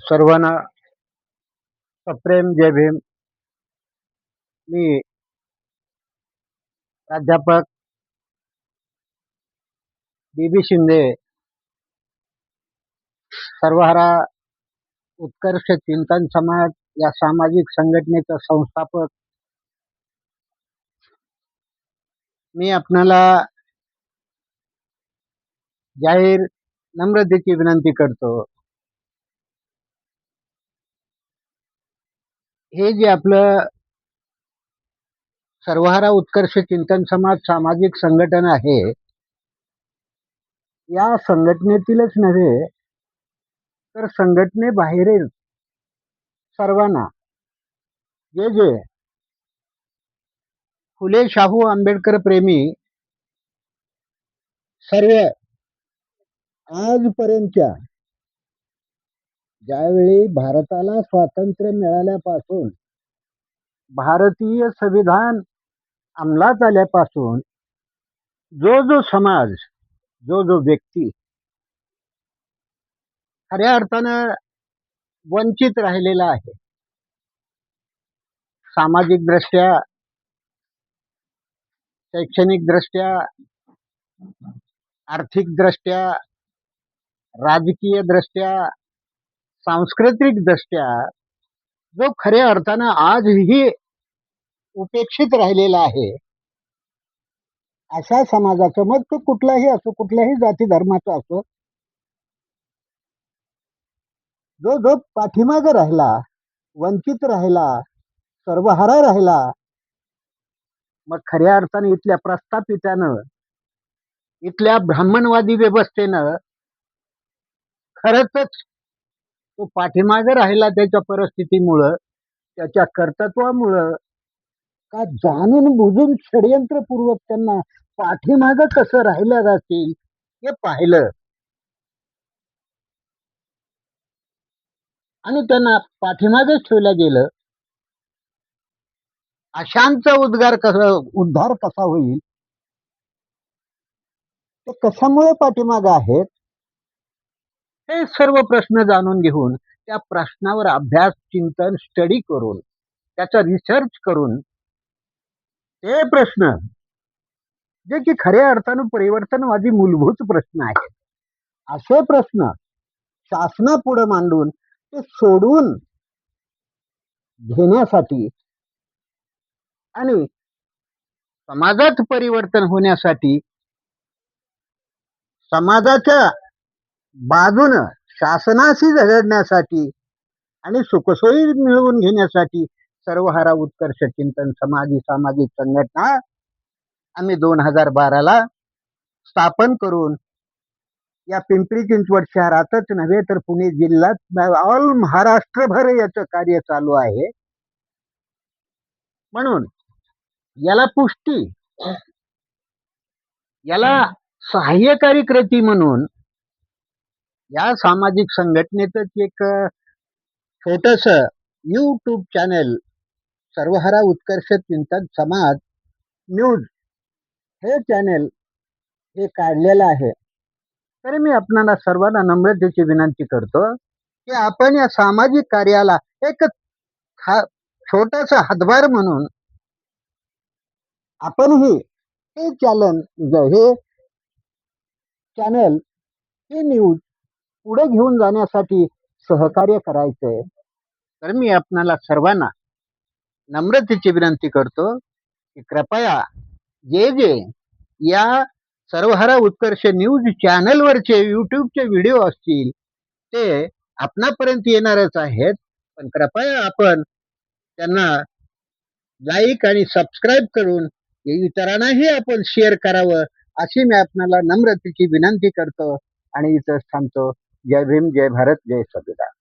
सर्वांना सप्रेम जय भीम. मी प्राध्यापक बी शिंदे, सर्वहारा उत्कर्ष चिंतन समाज या सामाजिक संघटनेचा संस्थापक. मी आपणाला जाहीर नम्रतेची विनंती करतो. हे जे आपलं सर्वहारा उत्कर्ष चिंतन समाज सामाजिक संघटन आहे, या संघटनेतीलच नव्हे तर संघटनेबाहेरील सर्वांना जे जे फुले शाहू आंबेडकर प्रेमी सर्व आजपर्यंतच्या ज्यावेळी भारताला स्वातंत्र्य मिळाल्यापासून भारतीय संविधान अंमलात आल्यापासून जो समाज जो व्यक्ती खऱ्या अर्थानं वंचित राहिलेला आहे, सामाजिक दृष्ट्या, शैक्षणिक दृष्ट्या, आर्थिक दृष्ट्या, राजकीय दृष्ट्या, सांस्कृतिक दृष्ट्या जो खऱ्या अर्थानं आजही उपेक्षित राहिलेला आहे, अशा समाजाचं, मग तो कुठलाही असो, कुठल्याही जाती धर्माचा असो, जो पाठीमागे राहिला, वंचित राहिला, सर्वहारा राहिला, मग खऱ्या अर्थाने इथल्या प्रस्थापितानं, इथल्या ब्राह्मणवादी व्यवस्थेनं खरंच तो पाठीमागे राहिला त्याच्या परिस्थितीमुळं, त्याच्या कर्तृत्वामुळं, का जाणून बुजून षडयंत्रपूर्वक त्यांना पाठीमागं कसं राहिल्या जातील हे पाहिलं आणि त्यांना पाठीमागेच ठेवलं गेलं. अशांचा उद्धार कसा होईल, ते कशामुळे पाठीमागे आहेत, हे सर्व प्रश्न जाणून घेऊन त्या प्रश्नावर अभ्यास, चिंतन, स्टडी करून, त्याचा रिसर्च करून, ते प्रश्न जे की खऱ्या अर्थानं परिवर्तनवादी मूलभूत प्रश्न आहेत, असे प्रश्न शासनापुढे मांडून ते सोडून घेण्यासाठी आणि समाजात परिवर्तन होण्यासाठी, समाजाच्या बाजूनं शासनाशी झगडण्यासाठी आणि सुखसोयी मिळवून घेण्यासाठी सर्वहारा उत्कर्ष चिंतन समाज सामाजिक संघटना आम्ही 2012ला स्थापन करून या पिंपरी चिंचवड शहरातच नव्हे तर पुणे जिल्ह्यात ऑल महाराष्ट्रभर याचं कार्य चालू आहे. म्हणून याला पुष्टी, याला सहाय्यकारी कृती म्हणून या सामाजिक संघटनेचं एक छोटस यूट्यूब चॅनल सर्वहारा उत्कर्ष चिंतन समाज न्यूज हे चॅनल हे काढलेलं आहे. तरी मी आपणाला सर्वांना नम्रतेची विनंती करतो की आपण या सामाजिक कार्याला एक छोटासा हातभार म्हणून आपणही हे चॅनल हे न्यूज पुढे घेऊन जाण्यासाठी सहकार्य करायचंय. तर मी आपणाला सर्वांना नम्रतेची विनंती करतो की कृपया जे या सर्वहारा उत्कर्ष न्यूज चॅनलवरचे यूट्यूबचे व्हिडिओ असतील ते आपणापर्यंत येणारच आहेत, पण कृपया आपण त्यांना लाईक आणि सबस्क्राईब करून इतरांनाही आपण शेअर करावं, अशी मी आपणाला नम्रतेची विनंती करतो आणि इथं थांबतो. जय भीम, जय भारत, जय संविधान.